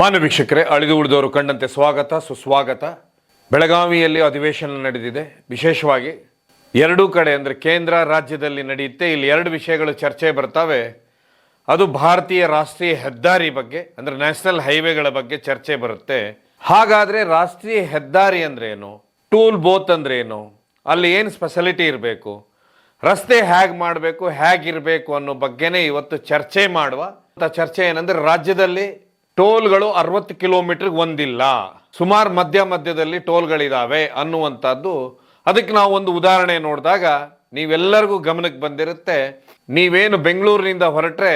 ಮಾನ್ಯ ವೀಕ್ಷಕರೇ, ಅಳಿದು ಉಳಿದವರು ಕಂಡಂತೆ ಸ್ವಾಗತ ಸುಸ್ವಾಗತ. ಬೆಳಗಾವಿಯಲ್ಲಿ ಅಧಿವೇಶನ ನಡೆದಿದೆ. ವಿಶೇಷವಾಗಿ ಎರಡೂ ಕಡೆ ಅಂದರೆ ಕೇಂದ್ರ ರಾಜ್ಯದಲ್ಲಿ ನಡೆಯುತ್ತೆ. ಇಲ್ಲಿ ಎರಡು ವಿಷಯಗಳು ಚರ್ಚೆ ಬರ್ತವೆ. ಅದು ಭಾರತೀಯ ರಾಷ್ಟ್ರೀಯ ಹೆದ್ದಾರಿ ಬಗ್ಗೆ ಅಂದರೆ ನ್ಯಾಷನಲ್ ಹೈವೇಗಳ ಬಗ್ಗೆ ಚರ್ಚೆ ಬರುತ್ತೆ. ಹಾಗಾದರೆ ರಾಷ್ಟ್ರೀಯ ಹೆದ್ದಾರಿ ಅಂದ್ರೆ ಏನು, ಟೂಲ್ ಬೋತ್ ಅಂದ್ರೆ ಏನು, ಅಲ್ಲಿ ಏನು ಸ್ಪೆಷಾಲಿಟಿ ಇರಬೇಕು, ರಸ್ತೆ ಹೇಗೆ ಮಾಡಬೇಕು, ಹೇಗಿರಬೇಕು ಅನ್ನೋ ಬಗ್ಗೆನೇ ಇವತ್ತು ಚರ್ಚೆ ಮಾಡುವ. ಚರ್ಚೆ ಏನಂದರೆ ರಾಜ್ಯದಲ್ಲಿ ಟೋಲ್ಗಳು 60 ಕಿಲೋಮೀಟರ್ಗೆ ಒಂದಿಲ್ಲ, ಸುಮಾರು ಮಧ್ಯದಲ್ಲಿ ಟೋಲ್ಗಳಿದ್ದಾವೆ ಅನ್ನುವಂಥದ್ದು. ಅದಕ್ಕೆ ನಾವು ಒಂದು ಉದಾಹರಣೆ ನೋಡಿದಾಗ ನೀವೆಲ್ಲರಿಗೂ ಗಮನಕ್ಕೆ ಬಂದಿರುತ್ತೆ. ನೀವೇನು ಬೆಂಗಳೂರಿನಿಂದ ಹೊರಟ್ರೆ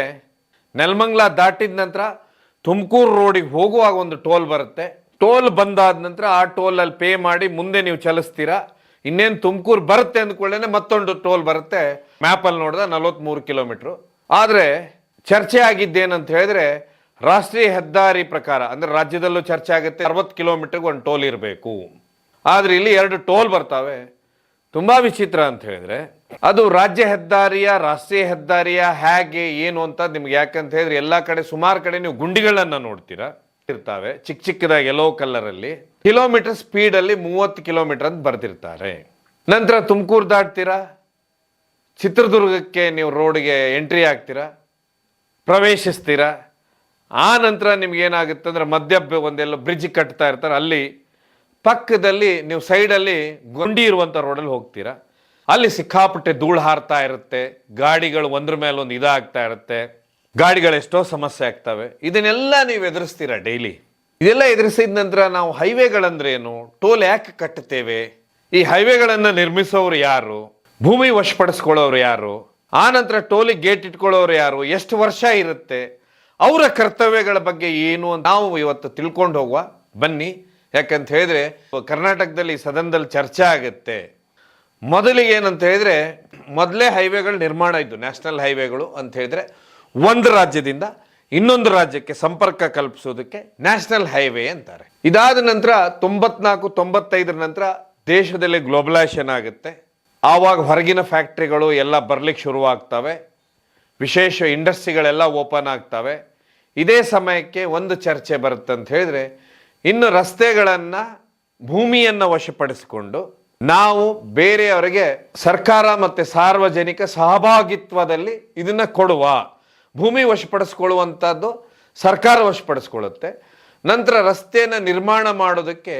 ನೆಲಮಂಗಲ ದಾಟಿದ ನಂತರ ತುಮಕೂರು ರೋಡಿಗೆ ಹೋಗುವಾಗ ಒಂದು ಟೋಲ್ ಬರುತ್ತೆ. ಟೋಲ್ ಬಂದಾದ ನಂತರ ಆ ಟೋಲಲ್ಲಿ ಪೇ ಮಾಡಿ ಮುಂದೆ ನೀವು ಚಲಿಸ್ತೀರಾ. ಇನ್ನೇನು ತುಮಕೂರು ಬರುತ್ತೆ ಅಂದ್ಕೊಳ್ಳೇನೆ ಮತ್ತೊಂದು ಟೋಲ್ ಬರುತ್ತೆ. ಮ್ಯಾಪಲ್ಲಿ ನೋಡಿದ್ರೆ 43 ಕಿಲೋಮೀಟ್ರು. ಆದರೆ ಚರ್ಚೆ ಆಗಿದ್ದೇನಂತ ಹೇಳಿದ್ರೆ ರಾಷ್ಟ್ರೀಯ ಹೆದ್ದಾರಿ ಪ್ರಕಾರ ಅಂದರೆ ರಾಜ್ಯದಲ್ಲೂ ಚರ್ಚೆ ಆಗುತ್ತೆ, 60 ಕಿಲೋಮೀಟರ್ಗೆ ಒಂದು ಟೋಲ್ ಇರಬೇಕು. ಆದರೆ ಇಲ್ಲಿ ಎರಡು ಟೋಲ್ ಬರ್ತವೆ. ತುಂಬ ವಿಚಿತ್ರ ಅಂತ ಹೇಳಿದ್ರೆ ಅದು ರಾಜ್ಯ ಹೆದ್ದಾರಿಯ ರಾಷ್ಟ್ರೀಯ ಹೆದ್ದಾರಿಯ ಹೇಗೆ ಏನು ಅಂತ ನಿಮ್ಗೆ ಯಾಕಂತ ಹೇಳಿದ್ರೆ ಎಲ್ಲ ಕಡೆ ಸುಮಾರು ಕಡೆ ನೀವು ಗುಂಡಿಗಳನ್ನು ನೋಡ್ತೀರಾ ಇರ್ತಾವೆ, ಚಿಕ್ಕ ಚಿಕ್ಕದಾಗಿ ಯೆಲ್ಲೋ ಕಲರಲ್ಲಿ. ಕಿಲೋಮೀಟರ್ ಸ್ಪೀಡಲ್ಲಿ 30 ಕಿಲೋಮೀಟರ್ ಅಂತ ಬರ್ತಿರ್ತಾರೆ. ನಂತರ ತುಮಕೂರು ದಾಟ್ತೀರಾ, ಚಿತ್ರದುರ್ಗಕ್ಕೆ ನೀವು ರೋಡ್ಗೆ ಎಂಟ್ರಿ ಆಗ್ತೀರಾ, ಪ್ರವೇಶಿಸ್ತೀರಾ. ಆ ನಂತರ ನಿಮ್ಗೇನಾಗುತ್ತೆ ಅಂದರೆ ಮಧ್ಯ ಒಂದೆಲ್ಲ ಬ್ರಿಡ್ಜ್ ಕಟ್ತಾ ಇರ್ತಾರೆ, ಅಲ್ಲಿ ಪಕ್ಕದಲ್ಲಿ ನೀವು ಸೈಡಲ್ಲಿ ಗುಂಡಿ ಇರುವಂಥ ರೋಡಲ್ಲಿ ಹೋಗ್ತೀರಾ. ಅಲ್ಲಿ ಸಿಕ್ಕಾಪಟ್ಟೆ ಧೂಳು ಹಾರ್ತಾ ಇರುತ್ತೆ, ಗಾಡಿಗಳು ಒಂದ್ರ ಮೇಲೆ ಒಂದು ಇದಾಗ್ತಾ ಇರುತ್ತೆ, ಗಾಡಿಗಳು ಎಷ್ಟೋ ಸಮಸ್ಯೆ ಆಗ್ತವೆ. ಇದನ್ನೆಲ್ಲ ನೀವು ಎದುರಿಸ್ತೀರಾ ಡೈಲಿ. ಇದೆಲ್ಲ ಎದುರಿಸಿದ ನಂತರ ನಾವು ಹೈವೇಗಳಂದ್ರೆ ಏನು, ಟೋಲ್ ಯಾಕೆ ಕಟ್ಟುತ್ತೇವೆ, ಈ ಹೈವೇಗಳನ್ನು ನಿರ್ಮಿಸೋರು ಯಾರು, ಭೂಮಿ ವಶಪಡಿಸ್ಕೊಳ್ಳೋರು ಯಾರು, ಆ ನಂತರ ಟೋಲಿಗೆ ಗೇಟ್ ಇಟ್ಕೊಳ್ಳೋರು ಯಾರು, ಎಷ್ಟು ವರ್ಷ ಇರುತ್ತೆ, ಅವರ ಕರ್ತವ್ಯಗಳ ಬಗ್ಗೆ ಏನು ನಾವು ಇವತ್ತು ತಿಳ್ಕೊಂಡು ಹೋಗುವ ಬನ್ನಿ. ಯಾಕಂತ ಹೇಳಿದ್ರೆ ಕರ್ನಾಟಕದಲ್ಲಿ ಸದನದಲ್ಲಿ ಚರ್ಚೆ ಆಗುತ್ತೆ. ಮೊದಲಿಗೆ ಏನಂತ ಹೇಳಿದ್ರೆ ಮೊದಲೇ ಹೈವೇಗಳು ನಿರ್ಮಾಣ ಇದ್ದು, ನ್ಯಾಷನಲ್ ಹೈವೇಗಳು ಅಂತ ಹೇಳಿದ್ರೆ ಒಂದು ರಾಜ್ಯದಿಂದ ಇನ್ನೊಂದು ರಾಜ್ಯಕ್ಕೆ ಸಂಪರ್ಕ ಕಲ್ಪಿಸೋದಕ್ಕೆ ನ್ಯಾಷನಲ್ ಹೈವೇ ಅಂತಾರೆ. ಇದಾದ ನಂತರ 94-95 ನಂತರ ದೇಶದಲ್ಲಿ ಗ್ಲೋಬಲೈಸೇಷನ್ ಆಗುತ್ತೆ. ಆವಾಗ ಹೊರಗಿನ ಫ್ಯಾಕ್ಟ್ರಿಗಳು ಎಲ್ಲ ಬರ್ಲಿಕ್ಕೆ ಶುರುವಾಗ್ತವೆ, ವಿಶೇಷ ಇಂಡಸ್ಟ್ರಿಗಳೆಲ್ಲ ಓಪನ್ ಆಗ್ತವೆ. ಇದೇ ಸಮಯಕ್ಕೆ ಒಂದು ಚರ್ಚೆ ಬರುತ್ತೆ ಅಂತ ಹೇಳಿದ್ರೆ ಇನ್ನು ರಸ್ತೆಗಳನ್ನು ಭೂಮಿಯನ್ನು ವಶಪಡಿಸಿಕೊಂಡು ನಾವು ಬೇರೆಯವರಿಗೆ ಸರ್ಕಾರ ಮತ್ತು ಸಾರ್ವಜನಿಕ ಸಹಭಾಗಿತ್ವದಲ್ಲಿ ಇದನ್ನು ಕೊಡುವ, ಭೂಮಿ ವಶಪಡಿಸ್ಕೊಳ್ಳುವಂಥದ್ದು ಸರ್ಕಾರ ವಶಪಡಿಸ್ಕೊಳ್ಳುತ್ತೆ. ನಂತರ ರಸ್ತೆಯನ್ನು ನಿರ್ಮಾಣ ಮಾಡೋದಕ್ಕೆ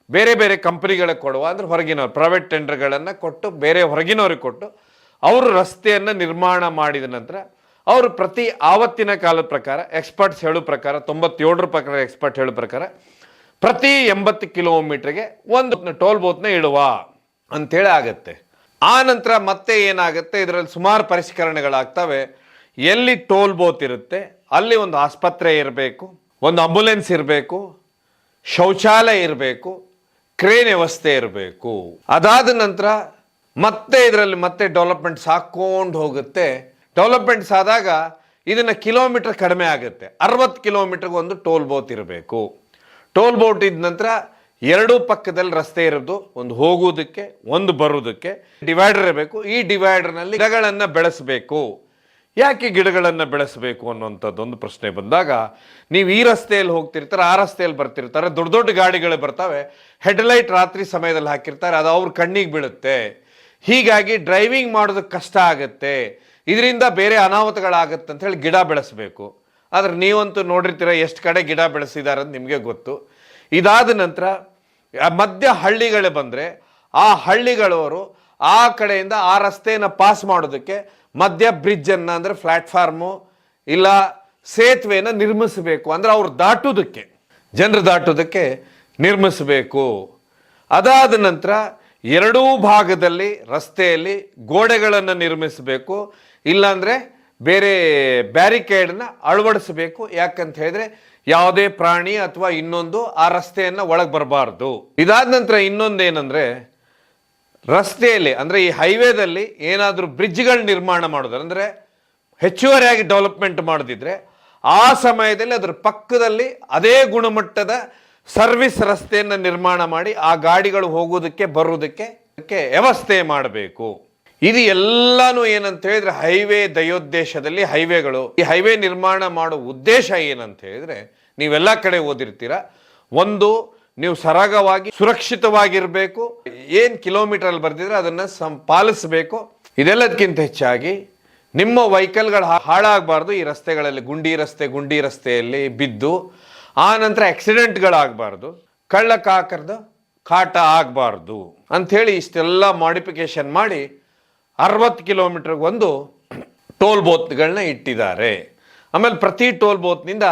ಬೇರೆ ಬೇರೆ ಕಂಪನಿಗಳಿಗೆ ಕೊಡುವ, ಅಂದರೆ ಹೊರಗಿನವ್ರು ಪ್ರೈವೇಟ್ ಟೆಂಡರ್ಗಳನ್ನು ಕೊಟ್ಟು ಬೇರೆ ಹೊರಗಿನವ್ರಿಗೆ ಕೊಟ್ಟು ಅವರು ರಸ್ತೆಯನ್ನು ನಿರ್ಮಾಣ ಮಾಡಿದ ನಂತರ ಅವರು ಪ್ರತಿ ಆವತ್ತಿನ ಕಾಲದ ಪ್ರಕಾರ ಎಕ್ಸ್ಪರ್ಟ್ಸ್ ಹೇಳೋ ಪ್ರಕಾರ 97 ಪ್ರಕಾರ ಎಕ್ಸ್ಪರ್ಟ್ ಹೇಳೋ ಪ್ರಕಾರ ಪ್ರತಿ 80 ಕಿಲೋಮೀಟರ್ಗೆ ಒಂದು ಟೋಲ್ ಬೋತ್ನ ಇಡುವ ಅಂಥೇಳಿ ಆಗುತ್ತೆ. ಆ ನಂತರ ಮತ್ತೆ ಏನಾಗುತ್ತೆ, ಇದರಲ್ಲಿ ಸುಮಾರು ಪರಿಷ್ಕರಣೆಗಳಾಗ್ತವೆ. ಎಲ್ಲಿ ಟೋಲ್ ಬೋತ್ ಇರುತ್ತೆ ಅಲ್ಲಿ ಒಂದು ಆಸ್ಪತ್ರೆ ಇರಬೇಕು, ಒಂದು ಆಂಬುಲೆನ್ಸ್ ಇರಬೇಕು, ಶೌಚಾಲಯ ಇರಬೇಕು, ಕ್ರೇನ್ ವ್ಯವಸ್ಥೆ ಇರಬೇಕು. ಅದಾದ ನಂತರ ಮತ್ತೆ ಇದರಲ್ಲಿ ಮತ್ತೆ ಡೆವಲಪ್ಮೆಂಟ್ಸ್ ಹಾಕ್ಕೊಂಡು ಹೋಗುತ್ತೆ. ಡೆವಲಪ್ಮೆಂಟ್ಸ್ ಆದಾಗ ಇದನ್ನು ಕಿಲೋಮೀಟರ್ ಕಡಿಮೆ ಆಗುತ್ತೆ. 60 ಕಿಲೋಮೀಟರ್ಗೆ ಒಂದು ಟೋಲ್ ಬೋತ್ ಇರಬೇಕು. ಟೋಲ್ ಬೋಟ್ ಇದ್ದ ನಂತರ ಎರಡೂ ಪಕ್ಕದಲ್ಲಿ ರಸ್ತೆ ಇರೋದು, ಒಂದು ಹೋಗುವುದಕ್ಕೆ ಒಂದು ಬರುವುದಕ್ಕೆ. ಡಿವೈಡರ್ ಇರಬೇಕು. ಈ ಡಿವೈಡರ್ನಲ್ಲಿ ಗಿಡಗಳನ್ನು ಬೆಳೆಸಬೇಕು. ಯಾಕೆ ಗಿಡಗಳನ್ನು ಬೆಳೆಸಬೇಕು ಅನ್ನೋಂಥದ್ದು ಒಂದು ಪ್ರಶ್ನೆ ಬಂದಾಗ ನೀವು ಈ ರಸ್ತೆಯಲ್ಲಿ ಹೋಗ್ತಿರ್ತಾರೆ, ಆ ರಸ್ತೆಯಲ್ಲಿ ಬರ್ತಿರ್ತಾರೆ, ದೊಡ್ಡ ದೊಡ್ಡ ಗಾಡಿಗಳು ಬರ್ತವೆ, ಹೆಡ್ಲೈಟ್ ರಾತ್ರಿ ಸಮಯದಲ್ಲಿ ಹಾಕಿರ್ತಾರೆ, ಅದು ಅವ್ರ ಕಣ್ಣಿಗೆ ಬೀಳುತ್ತೆ. ಹೀಗಾಗಿ ಡ್ರೈವಿಂಗ್ ಮಾಡೋದಕ್ಕೆ ಕಷ್ಟ ಆಗುತ್ತೆ, ಇದರಿಂದ ಬೇರೆ ಅನಾಹುತಗಳಾಗುತ್ತೆ ಅಂತ ಹೇಳಿ ಗಿಡ ಬೆಳೆಸಬೇಕು. ಆದರೆ ನೀವಂತೂ ನೋಡಿರ್ತೀರ ಎಷ್ಟು ಕಡೆ ಗಿಡ ಬೆಳೆಸಿದ್ದಾರೆ ಅಂತ ನಿಮಗೆ ಗೊತ್ತು. ಇದಾದ ನಂತರ ಮಧ್ಯ ಹಳ್ಳಿಗಳೇ ಬಂದರೆ ಆ ಹಳ್ಳಿಗಳವರು ಆ ಕಡೆಯಿಂದ ಆ ರಸ್ತೆಯನ್ನು ಪಾಸ್ ಮಾಡೋದಕ್ಕೆ ಮಧ್ಯ ಬ್ರಿಡ್ಜನ್ನು ಅಂದರೆ ಪ್ಲ್ಯಾಟ್ಫಾರ್ಮು ಇಲ್ಲ ಸೇತುವೆಯನ್ನು ನಿರ್ಮಿಸಬೇಕು. ಅಂದರೆ ಅವ್ರು ದಾಟೋದಕ್ಕೆ, ಜನರು ದಾಟೋದಕ್ಕೆ ನಿರ್ಮಿಸಬೇಕು. ಅದಾದ ನಂತರ ಎರಡೂ ಭಾಗದಲ್ಲಿ ರಸ್ತೆಯಲ್ಲಿ ಗೋಡೆಗಳನ್ನು ನಿರ್ಮಿಸಬೇಕು, ಇಲ್ಲಾಂದರೆ ಬೇರೆ ಬ್ಯಾರಿಕೇಡನ್ನ ಅಳವಡಿಸಬೇಕು. ಯಾಕಂತ ಹೇಳಿದ್ರೆ ಯಾವುದೇ ಪ್ರಾಣಿ ಅಥವಾ ಇನ್ನೊಂದು ಆ ರಸ್ತೆಯನ್ನು ಒಳಗೆ ಬರಬಾರ್ದು. ಇದಾದ ನಂತರ ಇನ್ನೊಂದೇನೆಂದರೆ ರಸ್ತೆಯಲ್ಲಿ ಅಂದರೆ ಈ ಹೈವೇದಲ್ಲಿ ಏನಾದರೂ ಬ್ರಿಡ್ಜ್ಗಳು ನಿರ್ಮಾಣ ಮಾಡೋದು ಅಂದರೆ ಹೆಚ್ಚುವರಿಯಾಗಿ ಡೆವಲಪ್ಮೆಂಟ್ ಮಾಡೋದಿದ್ರೆ ಆ ಸಮಯದಲ್ಲಿ ಅದರ ಪಕ್ಕದಲ್ಲಿ ಅದೇ ಗುಣಮಟ್ಟದ ಸರ್ವಿಸ್ ರಸ್ತೆಯನ್ನು ನಿರ್ಮಾಣ ಮಾಡಿ ಆ ಗಾಡಿಗಳು ಹೋಗೋದಕ್ಕೆ ಬರೋದಕ್ಕೆ ವ್ಯವಸ್ಥೆ ಮಾಡಬೇಕು. ಇದು ಎಲ್ಲಾನು ಏನಂತ ಹೇಳಿದ್ರೆ ಹೈವೇ ದಯೋದ್ದೇಶದಲ್ಲಿ ಹೈವೇಗಳು, ಈ ಹೈವೇ ನಿರ್ಮಾಣ ಮಾಡೋ ಉದ್ದೇಶ ಏನಂತ ಹೇಳಿದ್ರೆ ನೀವೆಲ್ಲ ಕಡೆ ಓದಿರ್ತೀರ. ಒಂದು, ನೀವು ಸರಾಗವಾಗಿ ಸುರಕ್ಷಿತವಾಗಿರಬೇಕು, ಏನು ಕಿಲೋಮೀಟರ್ ಬರ್ದಿದ್ರೆ ಅದನ್ನು ಪಾಲಿಸಬೇಕು. ಇದೆಲ್ಲದಕ್ಕಿಂತ ಹೆಚ್ಚಾಗಿ ನಿಮ್ಮ ವೆಹಿಕಲ್ಗಳು ಹಾಳಾಗಬಾರ್ದು. ಈ ರಸ್ತೆಗಳಲ್ಲಿ ಗುಂಡಿ ರಸ್ತೆಯಲ್ಲಿ ಬಿದ್ದು ಆ ನಂತರ ಆಕ್ಸಿಡೆಂಟ್ಗಳಾಗಬಾರ್ದು, ಕಳ್ಳಕಾಕರದ ಕಾಟ ಆಗಬಾರ್ದು ಅಂಥೇಳಿ ಇಷ್ಟೆಲ್ಲ ಮಾಡಿಫಿಕೇಶನ್ ಮಾಡಿ 60 ಕಿಲೋಮೀಟರ್ಗೊಂದು ಟೋಲ್ ಬೋತ್ಗಳನ್ನ ಇಟ್ಟಿದ್ದಾರೆ. ಆಮೇಲೆ ಪ್ರತಿ ಟೋಲ್ ಬೋತ್ನಿಂದ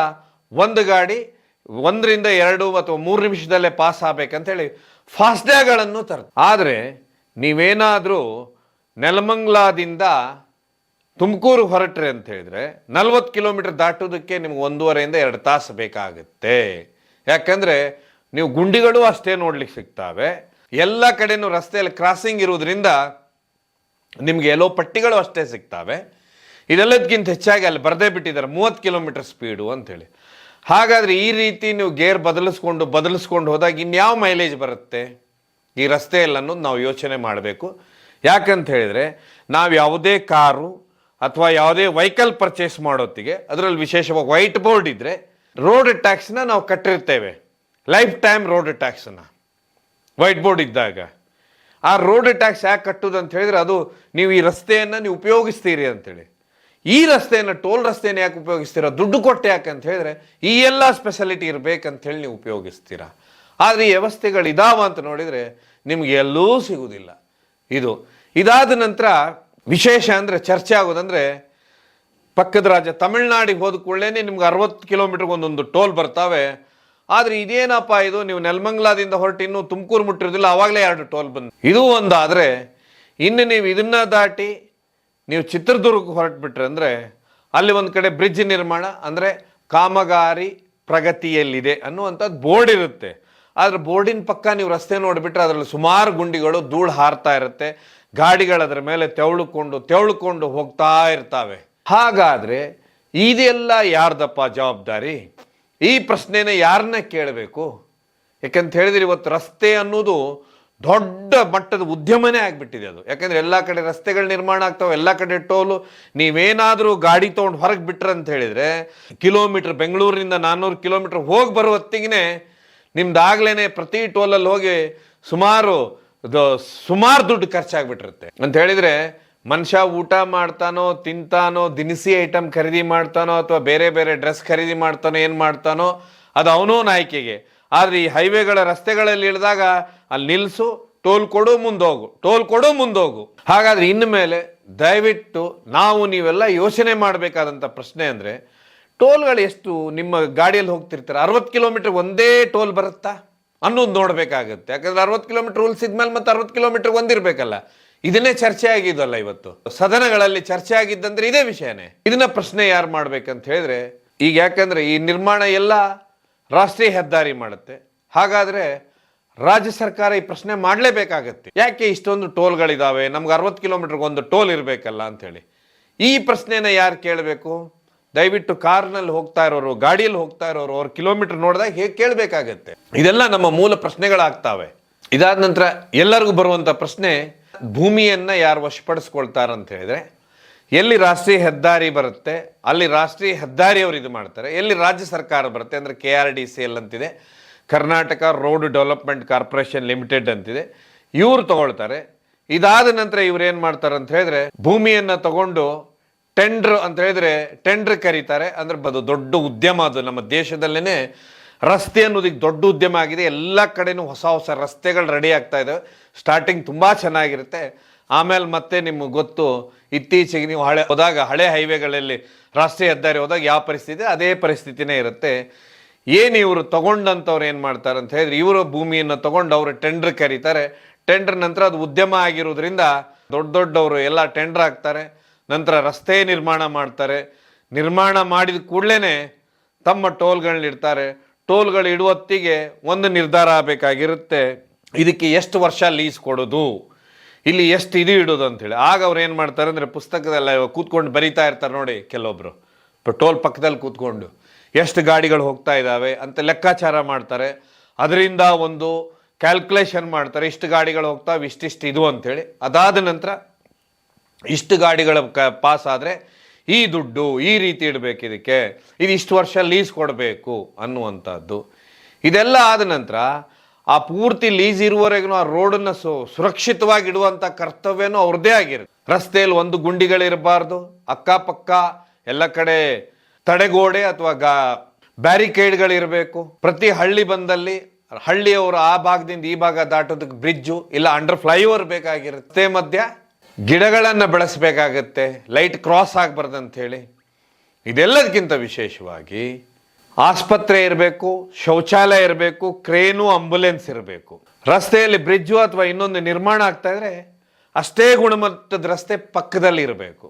ಒಂದು ಗಾಡಿ 1 ರಿಂದ 2 ಅಥವಾ 3 ನಿಮಿಷದಲ್ಲೇ ಪಾಸ್ ಆಗಬೇಕಂತೇಳಿ ಫಾಸ್ಟ್ಯಾಗ್ಗಳನ್ನು ತರ್ತಾರೆ. ಆದರೆ ನೀವೇನಾದರೂ ನೆಲಮಂಗಲದಿಂದ ತುಮಕೂರು ಹೊರಟ್ರೆ ಅಂತ ಹೇಳಿದ್ರೆ 40 ಕಿಲೋಮೀಟರ್ ದಾಟೋದಕ್ಕೆ ನಿಮ್ಗೆ 1.5 ರಿಂದ 2 ತಾಸು ಬೇಕಾಗುತ್ತೆ. ಯಾಕಂದರೆ ನೀವು ಗುಂಡಿಗಳು ಅಷ್ಟೇ ನೋಡ್ಲಿಕ್ಕೆ ಸಿಗ್ತವೆ. ಎಲ್ಲ ಕಡೆನೂ ರಸ್ತೆಯಲ್ಲಿ ಕ್ರಾಸಿಂಗ್ ಇರುವುದರಿಂದ ನಿಮಗೆ ಎಲ್ಲೋ ಪಟ್ಟಿಗಳು ಅಷ್ಟೇ ಸಿಗ್ತವೆ. ಇದೆಲ್ಲದಕ್ಕಿಂತ ಹೆಚ್ಚಾಗಿ ಅಲ್ಲಿ ಬರದೇ ಬಿಟ್ಟಿದ್ದಾರೆ 30 ಕಿಲೋಮೀಟರ್ ಸ್ಪೀಡು ಅಂಥೇಳಿ. ಹಾಗಾದರೆ ಈ ರೀತಿ ನೀವು ಗೇರ್ ಬದಲಿಸ್ಕೊಂಡು ಹೋದಾಗ ಇನ್ಯಾವ ಮೈಲೇಜ್ ಬರುತ್ತೆ ಈ ರಸ್ತೆಯಲ್ಲಿ ಅನ್ನೋದು ನಾವು ಯೋಚನೆ ಮಾಡಬೇಕು. ಯಾಕಂತ ಹೇಳಿದರೆ ನಾವು ಯಾವುದೇ ಕಾರು ಅಥವಾ ಯಾವುದೇ ವೆಹಿಕಲ್ ಪರ್ಚೇಸ್ ಮಾಡೋತ್ತಿಗೆ ಅದರಲ್ಲಿ ವಿಶೇಷವಾಗಿ ವೈಟ್ ಬೋರ್ಡ್ ಇದ್ದರೆ ರೋಡ್ ಟ್ಯಾಕ್ಸ್ನ ನಾವು ಕಟ್ಟಿರ್ತೇವೆ, ಲೈಫ್ ಟೈಮ್ ರೋಡ್ ಟ್ಯಾಕ್ಸನ್ನು ವೈಟ್ ಬೋರ್ಡ್ ಇದ್ದಾಗ. ಆ ರೋಡ್ ಟ್ಯಾಕ್ಸ್ ಯಾಕೆ ಕಟ್ಟೋದು ಅಂತ ಹೇಳಿದ್ರೆ ಅದು ನೀವು ಈ ರಸ್ತೆಯನ್ನು ನೀವು ಉಪಯೋಗಿಸ್ತೀರಿ ಅಂಥೇಳಿ. ಈ ರಸ್ತೆಯನ್ನು ಟೋಲ್ ರಸ್ತೆಯನ್ನು ಯಾಕೆ ಉಪಯೋಗಿಸ್ತೀರಾ? ದುಡ್ಡು ಕೊಟ್ಟು ಯಾಕೆ ಅಂತ ಹೇಳಿದ್ರೆ ಈ ಎಲ್ಲ ಸ್ಪೆಷಾಲಿಟಿ ಇರಬೇಕಂತೇಳಿ ನೀವು ಉಪಯೋಗಿಸ್ತೀರಾ. ಆದರೆ ಈ ವ್ಯವಸ್ಥೆಗಳಿದಾವ ಅಂತ ನೋಡಿದರೆ ನಿಮ್ಗೆ ಎಲ್ಲೂ ಸಿಗುವುದಿಲ್ಲ. ಇದಾದ ನಂತರ ವಿಶೇಷ ಅಂದರೆ ಚರ್ಚೆ ಆಗೋದಂದರೆ ಪಕ್ಕದ ರಾಜ್ಯ ತಮಿಳ್ನಾಡಿಗೆ ಹೋದ ಕೂಡಲೇ ನಿಮ್ಗೆ 60 ಕಿಲೋಮೀಟರ್ಗೆ ಒಂದೊಂದು ಟೋಲ್ ಬರ್ತಾವೆ. ಆದರೆ ಇದೇನಪ್ಪ ಇದು, ನೀವು ನೆಲಮಂಗಲದಿಂದ ಹೊರಟು ಇನ್ನೂ ತುಮಕೂರು ಮುಟ್ಟಿರೋದಿಲ್ಲ, ಆವಾಗಲೇ 2 ಟೋಲ್ ಬಂದು. ಇದು ಒಂದಾದರೆ ಇನ್ನು ನೀವು ಇದನ್ನು ದಾಟಿ ನೀವು ಚಿತ್ರದುರ್ಗಕ್ಕೆ ಹೊರಟುಬಿಟ್ರೆ ಅಂದರೆ ಅಲ್ಲಿ ಒಂದು ಕಡೆ ಬ್ರಿಡ್ಜ್ ನಿರ್ಮಾಣ ಅಂದರೆ ಕಾಮಗಾರಿ ಪ್ರಗತಿಯಲ್ಲಿದೆ ಅನ್ನುವಂಥದ್ದು ಬೋರ್ಡ್ ಇರುತ್ತೆ. ಆದರೆ ಬೋರ್ಡಿನ ಪಕ್ಕ ನೀವು ರಸ್ತೆ ನೋಡಿಬಿಟ್ರೆ ಅದರಲ್ಲಿ ಸುಮಾರು ಗುಂಡಿಗಳು ಧೂಳು ಹಾರ್ತಾ ಇರುತ್ತೆ, ಗಾಡಿಗಳು ಅದರ ಮೇಲೆ ತೆವಳುಕೊಂಡು ಹೋಗ್ತಾ ಇರ್ತವೆ. ಹಾಗಾದರೆ ಇದೆಲ್ಲ ಯಾರ್ದಪ್ಪ ಜವಾಬ್ದಾರಿ? ಈ ಪ್ರಶ್ನೆನ ಯಾರನ್ನ ಕೇಳಬೇಕು? ಯಾಕಂತ ಹೇಳಿದ್ರೆ ಇವತ್ತು ರಸ್ತೆ ಅನ್ನೋದು ದೊಡ್ಡ ಮಟ್ಟದ ಉದ್ಯಮನೇ ಆಗಿಬಿಟ್ಟಿದೆ ಅದು. ಯಾಕಂದರೆ ಎಲ್ಲ ಕಡೆ ರಸ್ತೆಗಳು ನಿರ್ಮಾಣ ಆಗ್ತಾವೆ, ಎಲ್ಲ ಕಡೆ ಟೋಲು. ನೀವೇನಾದರೂ ಗಾಡಿ ತೊಗೊಂಡು ಹೊರಗೆ ಬಿಟ್ರೆ ಅಂತ ಹೇಳಿದರೆ ಕಿಲೋಮೀಟ್ರ್ ಬೆಂಗಳೂರಿನಿಂದ 400 ಕಿಲೋಮೀಟ್ರ್ ಹೋಗಿ ಬರೋ ಹೊತ್ತಿಗೆ ನಿಮ್ದಾಗ್ಲೇ ಪ್ರತಿ ಟೋಲಲ್ಲಿ ಹೋಗಿ ಸುಮಾರು ದುಡ್ಡು ಖರ್ಚಾಗ್ಬಿಟ್ಟಿರುತ್ತೆ. ಅಂತ ಹೇಳಿದರೆ ಮನುಷ್ಯ ಊಟ ಮಾಡ್ತಾನೋ, ತಿಂತಾನೋ, ದಿನಸಿ ಐಟಮ್ ಖರೀದಿ ಮಾಡ್ತಾನೋ ಅಥವಾ ಬೇರೆ ಬೇರೆ ಡ್ರೆಸ್ ಖರೀದಿ ಮಾಡ್ತಾನೋ, ಏನು ಮಾಡ್ತಾನೋ ಅದು ಅವನೋ ನಾಯ್ಕೆಗೆ. ಆದರೆ ಈ ಹೈವೇಗಳ ರಸ್ತೆಗಳಲ್ಲಿ ಇಳಿದಾಗ ಅಲ್ಲಿ ನಿಲ್ಲಿಸು, ಟೋಲ್ ಕೊಡು ಮುಂದೋಗು. ಹಾಗಾದರೆ ಇನ್ನು ಮೇಲೆ ದಯವಿಟ್ಟು ನೀವೆಲ್ಲ ಯೋಚನೆ ಮಾಡಬೇಕಾದಂಥ ಪ್ರಶ್ನೆ ಅಂದರೆ ಟೋಲ್ಗಳು ಎಷ್ಟು ನಿಮ್ಮ ಗಾಡಿಯಲ್ಲಿ ಹೋಗ್ತಿರ್ತಾರೆ, 60 ಕಿಲೋಮೀಟರ್ ಒಂದೇ ಟೋಲ್ ಬರುತ್ತಾ ಅನ್ನೋದು ನೋಡಬೇಕಾಗುತ್ತೆ. ಯಾಕಂದರೆ 60 ಕಿಲೋಮೀಟರ್ ರೂಲ್ಸ್ ಇದ್ಮೇಲೆ ಮತ್ತೆ 60 ಕಿಲೋಮೀಟರ್ ಒಂದಿರಬೇಕಲ್ಲ. ಇದನ್ನೇ ಚರ್ಚೆ ಆಗಿದ್ದಲ್ಲ ಇವತ್ತು ಸದನಗಳಲ್ಲಿ ಚರ್ಚೆ ಆಗಿದ್ದಂದ್ರೆ ಇದೇ ವಿಷಯನೇ. ಇದನ್ನ ಪ್ರಶ್ನೆ ಯಾರು ಮಾಡ್ಬೇಕಂತ ಹೇಳಿದ್ರೆ ಈಗ, ಯಾಕಂದ್ರೆ ಈ ನಿರ್ಮಾಣ ಎಲ್ಲ ರಾಷ್ಟ್ರೀಯ ಹೆದ್ದಾರಿ ಮಾಡುತ್ತೆ. ಹಾಗಾದ್ರೆ ರಾಜ್ಯ ಸರ್ಕಾರ ಈ ಪ್ರಶ್ನೆ ಮಾಡಲೇಬೇಕಾಗತ್ತೆ, ಯಾಕೆ ಇಷ್ಟೊಂದು ಟೋಲ್ಗಳಿದಾವೆ, ನಮ್ಗೆ 60 ಕಿಲೋಮೀಟರ್ಗೆ ಒಂದು ಟೋಲ್ ಇರಬೇಕಲ್ಲ ಅಂಥೇಳಿ. ಈ ಪ್ರಶ್ನೆನ ಯಾರು ಕೇಳಬೇಕು? ದಯವಿಟ್ಟು ಕಾರ್ನಲ್ಲಿ ಹೋಗ್ತಾ ಇರೋರು, ಗಾಡಿಯಲ್ಲಿ ಹೋಗ್ತಾ ಇರೋರು, ಅವ್ರ ಕಿಲೋಮೀಟರ್ ನೋಡಿದಾಗ ಹೇಗೆ ಕೇಳಬೇಕಾಗತ್ತೆ. ಇದೆಲ್ಲ ನಮ್ಮ ಮೂಲ ಪ್ರಶ್ನೆಗಳಾಗ್ತಾವೆ. ಇದಾದ ನಂತರ ಎಲ್ಲರಿಗೂ ಬರುವಂಥ ಪ್ರಶ್ನೆ, ಭೂಮಿಯನ್ನು ಯಾರು ವಶಪಡಿಸ್ಕೊಳ್ತಾರಂತ ಹೇಳಿದರೆ ಎಲ್ಲಿ ರಾಷ್ಟ್ರೀಯ ಹೆದ್ದಾರಿ ಬರುತ್ತೆ ಅಲ್ಲಿ ರಾಷ್ಟ್ರೀಯ ಹೆದ್ದಾರಿಯವರು ಇದು ಮಾಡ್ತಾರೆ, ಎಲ್ಲಿ ರಾಜ್ಯ ಸರ್ಕಾರ ಬರುತ್ತೆ ಅಂದರೆ KRDCL ಅಂತಿದೆ, Karnataka road development corporation limited ಅಂತಿದೆ, ಇವರು ತಗೊಳ್ತಾರೆ. ಇದಾದ ನಂತರ ಇವ್ರು ಏನು ಮಾಡ್ತಾರೆ ಅಂತ ಹೇಳಿದ್ರೆ ಭೂಮಿಯನ್ನು ತಗೊಂಡು ಟೆಂಡರ್ ಅಂತ ಹೇಳಿದ್ರೆ ಟೆಂಡರ್ ಕರೀತಾರೆ. ಅಂದ್ರೆ ಅದು ದೊಡ್ಡ ಉದ್ಯಮ, ಅದು ನಮ್ಮ ದೇಶದಲ್ಲೇ ರಸ್ತೆ ಅನ್ನೋದಕ್ಕೆ ದೊಡ್ಡ ಉದ್ಯಮ ಆಗಿದೆ. ಎಲ್ಲ ಕಡೆನೂ ಹೊಸ ರಸ್ತೆಗಳು ರೆಡಿ ಆಗ್ತಾ ಇದ್ದಾವೆ. ಸ್ಟಾರ್ಟಿಂಗ್ ತುಂಬ ಚೆನ್ನಾಗಿರುತ್ತೆ, ಆಮೇಲೆ ಮತ್ತೆ ನಿಮಗೆ ಗೊತ್ತು ಇತ್ತೀಚೆಗೆ ನೀವು ಹಳೆ ಹೈವೇಗಳಲ್ಲಿ ರಾಷ್ಟ್ರೀಯ ಹೆದ್ದಾರಿ ಹೋದಾಗ ಯಾವ ಪರಿಸ್ಥಿತಿ ಅದೇ ಪರಿಸ್ಥಿತಿನೇ ಇರುತ್ತೆ. ಏನು ಇವರು ತಗೊಂಡಂಥವ್ರು ಏನು ಮಾಡ್ತಾರೆ ಅಂತ ಹೇಳಿದ್ರೆ ಇವರು ಭೂಮಿಯನ್ನು ತಗೊಂಡು ಅವರು ಟೆಂಡರ್ ಕರೀತಾರೆ. ಟೆಂಡರ್ ನಂತರ ಅದು ಉದ್ಯಮ ಆಗಿರೋದ್ರಿಂದ ದೊಡ್ಡವರು ಎಲ್ಲ ಟೆಂಡರ್ ಹಾಕ್ತಾರೆ, ನಂತರ ರಸ್ತೆ ನಿರ್ಮಾಣ ಮಾಡ್ತಾರೆ. ನಿರ್ಮಾಣ ಮಾಡಿದ ಕೂಡಲೇ ತಮ್ಮ ಟೋಲ್ಗಳನ್ನಿಡ್ತಾರೆ. ಟೋಲ್ಗಳು ಇಡುವತ್ತಿಗೆ ಒಂದು ನಿರ್ಧಾರ ಆಗಬೇಕಾಗಿರುತ್ತೆ, ಇದಕ್ಕೆ ಎಷ್ಟು ವರ್ಷ ಲೀಸ್ ಕೊಡೋದು, ಇಲ್ಲಿ ಎಷ್ಟು ಇದು ಇಡೋದು ಅಂಥೇಳಿ. ಆಗ ಅವ್ರು ಏನು ಮಾಡ್ತಾರೆ ಅಂದರೆ ಪುಸ್ತಕದಲ್ಲ ಕೂತ್ಕೊಂಡು ಬರಿತಾ ಇರ್ತಾರೆ ನೋಡಿ, ಕೆಲವೊಬ್ಬರು ಟೋಲ್ ಪಕ್ಕದಲ್ಲಿ ಕೂತ್ಕೊಂಡು ಎಷ್ಟು ಗಾಡಿಗಳು ಹೋಗ್ತಾ ಇದ್ದಾವೆ ಅಂತ ಲೆಕ್ಕಾಚಾರ ಮಾಡ್ತಾರೆ. ಅದರಿಂದ ಒಂದು ಕ್ಯಾಲ್ಕುಲೇಷನ್ ಮಾಡ್ತಾರೆ, ಇಷ್ಟು ಗಾಡಿಗಳು ಹೋಗ್ತಾವೆ, ಇಷ್ಟಿಷ್ಟು ಇದು ಅಂಥೇಳಿ. ಅದಾದ ನಂತರ ಇಷ್ಟು ಗಾಡಿಗಳ ಪಾಸ್ ಆದರೆ ಈ ದುಡ್ಡು ಈ ರೀತಿ ಇಡಬೇಕು, ಇದಕ್ಕೆ ಇದು ಇಷ್ಟು ವರ್ಷ ಲೀಸ್ ಕೊಡಬೇಕು ಅನ್ನುವಂಥದ್ದು. ಇದೆಲ್ಲ ಆದ ನಂತರ ಆ ಪೂರ್ತಿ ಲೀಸ್ ಇರುವವರೆಗೂ ಆ ರೋಡನ್ನು ಸುರಕ್ಷಿತವಾಗಿ ಇಡುವಂಥ ಕರ್ತವ್ಯನೂ ಅವ್ರದ್ದೇ ಆಗಿರುತ್ತೆ. ರಸ್ತೆಯಲ್ಲಿ ಒಂದು ಗುಂಡಿಗಳಿರಬಾರ್ದು, ಅಕ್ಕಪಕ್ಕ ಎಲ್ಲ ಕಡೆ ತಡೆಗೋಡೆ ಅಥವಾ ಬ್ಯಾರಿಕೇಡ್ಗಳಿರಬೇಕು. ಪ್ರತಿ ಹಳ್ಳಿ ಬಂದಲ್ಲಿ ಹಳ್ಳಿಯವರು ಆ ಭಾಗದಿಂದ ಈ ಭಾಗ ದಾಟೋದಕ್ಕೆ ಬ್ರಿಡ್ಜು ಇಲ್ಲ ಅಂಡರ್ ಫ್ಲೈಓವರ್ ಬೇಕಾಗಿರುತ್ತೆ. ಮಧ್ಯ ಗಿಡಗಳನ್ನು ಬೆಳೆಸಬೇಕಾಗತ್ತೆ, ಲೈಟ್ ಕ್ರಾಸ್ ಆಗಬಾರ್ದಂತ ಹೇಳಿ. ಇದೆಲ್ಲದಕ್ಕಿಂತ ವಿಶೇಷವಾಗಿ ಆಸ್ಪತ್ರೆ ಇರಬೇಕು, ಶೌಚಾಲಯ ಇರಬೇಕು, ಕ್ರೇನು, ಆಂಬುಲೆನ್ಸ್ ಇರಬೇಕು. ರಸ್ತೆಯಲ್ಲಿ ಬ್ರಿಡ್ಜು ಅಥವಾ ಇನ್ನೊಂದು ನಿರ್ಮಾಣ ಆಗ್ತಾ ಇದ್ರೆ ಅಷ್ಟೇ ಗುಣಮಟ್ಟದ ರಸ್ತೆ ಪಕ್ಕದಲ್ಲಿ ಇರಬೇಕು.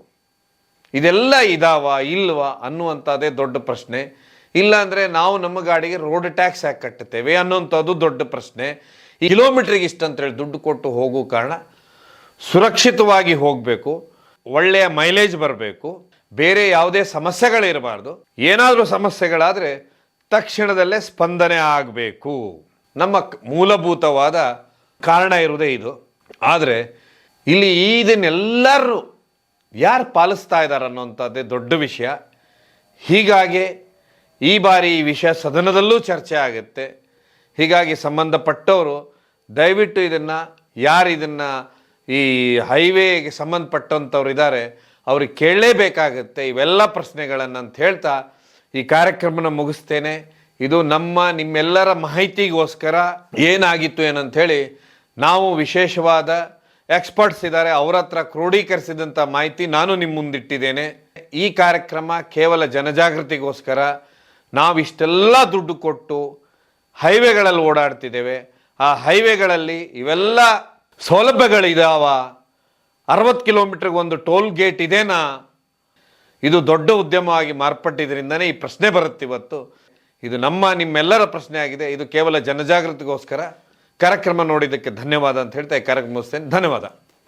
ಇದೆಲ್ಲ ಇದಾವ ಇಲ್ವಾ ಅನ್ನುವಂಥದ್ದೇ ದೊಡ್ಡ ಪ್ರಶ್ನೆ. ಇಲ್ಲ ಅಂದರೆ ನಾವು ನಮ್ಮ ಗಾಡಿಗೆ ರೋಡ್ ಟ್ಯಾಕ್ಸ್ ಯಾಕೆ ಕಟ್ಟುತ್ತೇವೆ ಅನ್ನೋಂಥದ್ದು ದೊಡ್ಡ ಪ್ರಶ್ನೆ. ಈ ಕಿಲೋಮೀಟ್ರಿಗೆ ಇಷ್ಟ ಅಂತೇಳಿ ದುಡ್ಡು ಕೊಟ್ಟು ಹೋಗೋ ಕಾರಣ ಸುರಕ್ಷಿತವಾಗಿ ಹೋಗಬೇಕು, ಒಳ್ಳೆಯ ಮೈಲೇಜ್ ಬರಬೇಕು, ಬೇರೆ ಯಾವುದೇ ಸಮಸ್ಯೆಗಳಿರಬಾರ್ದು. ಏನಾದರೂ ಸಮಸ್ಯೆಗಳಾದರೆ ತಕ್ಷಣದಲ್ಲೇ ಸ್ಪಂದನೆ ಆಗಬೇಕು. ನಮ್ಮ ಮೂಲಭೂತವಾದ ಕಾರಣ ಇರುವುದೇ ಇದು. ಆದರೆ ಇಲ್ಲಿ ಇದನ್ನೆಲ್ಲರೂ ಯಾರು ಪಾಲಿಸ್ತಾ ಇದ್ದಾರೆ ಅನ್ನೋಂಥದ್ದೇ ದೊಡ್ಡ ವಿಷಯ. ಹೀಗಾಗಿ ಈ ಬಾರಿ ಈ ವಿಷಯ ಸದನದಲ್ಲೂ ಚರ್ಚೆ ಆಗುತ್ತೆ. ಹೀಗಾಗಿ ಸಂಬಂಧಪಟ್ಟವರು ದಯವಿಟ್ಟು ಯಾರು ಇದನ್ನು ಈ ಹೈವೇಗೆ ಸಂಬಂಧಪಟ್ಟಂಥವ್ರು ಇದ್ದಾರೆ ಅವ್ರಿಗೆ ಕೇಳಲೇಬೇಕಾಗತ್ತೆ ಇವೆಲ್ಲ ಪ್ರಶ್ನೆಗಳನ್ನು ಅಂತ ಹೇಳ್ತಾ ಈ ಕಾರ್ಯಕ್ರಮನ ಮುಗಿಸ್ತೇನೆ. ಇದು ನಿಮ್ಮೆಲ್ಲರ ಮಾಹಿತಿಗೋಸ್ಕರ ಏನಾಗಿತ್ತು ಏನಂತ ಹೇಳಿ ನಾವು ವಿಶೇಷವಾದ ಎಕ್ಸ್ಪರ್ಟ್ಸ್ ಇದ್ದಾರೆ, ಅವ್ರ ಹತ್ರ ಕ್ರೋಢೀಕರಿಸಿದಂಥ ಮಾಹಿತಿ ನಾನು ನಿಮ್ಮ ಮುಂದಿಟ್ಟಿದ್ದೇನೆ. ಈ ಕಾರ್ಯಕ್ರಮ ಕೇವಲ ಜನಜಾಗೃತಿಗೋಸ್ಕರ. ನಾವಿಷ್ಟೆಲ್ಲ ದುಡ್ಡು ಕೊಟ್ಟು ಹೈವೇಗಳಲ್ಲಿ ಓಡಾಡ್ತಿದ್ದೇವೆ. ಆ ಹೈವೇಗಳಲ್ಲಿ ಇವೆಲ್ಲ ಸೌಲಭ್ಯಗಳಿದಾವ. 60 ಕಿಲೋಮೀಟ್ರಿಗೆ ಒಂದು ಟೋಲ್ ಗೇಟ್ ಇದೆನಾ? ಇದು ದೊಡ್ಡ ಉದ್ಯಮವಾಗಿ ಮಾರ್ಪಟ್ಟಿದ್ರಿಂದನೇ ಈ ಪ್ರಶ್ನೆ ಬರುತ್ತೆ ಇವತ್ತು. ಇದು ನಿಮ್ಮೆಲ್ಲರ ಪ್ರಶ್ನೆ ಆಗಿದೆ. ಇದು ಕೇವಲ ಜನಜಾಗೃತಿಗೋಸ್ಕರ. ಕಾರ್ಯಕ್ರಮ ನೋಡಿದ್ದಕ್ಕೆ ಧನ್ಯವಾದ ಅಂತ ಹೇಳ್ತಾ ಈ ಕಾರ್ಯಕ್ರಮ ಮುಗಿಸ್ತೇನೆ. ಧನ್ಯವಾದ.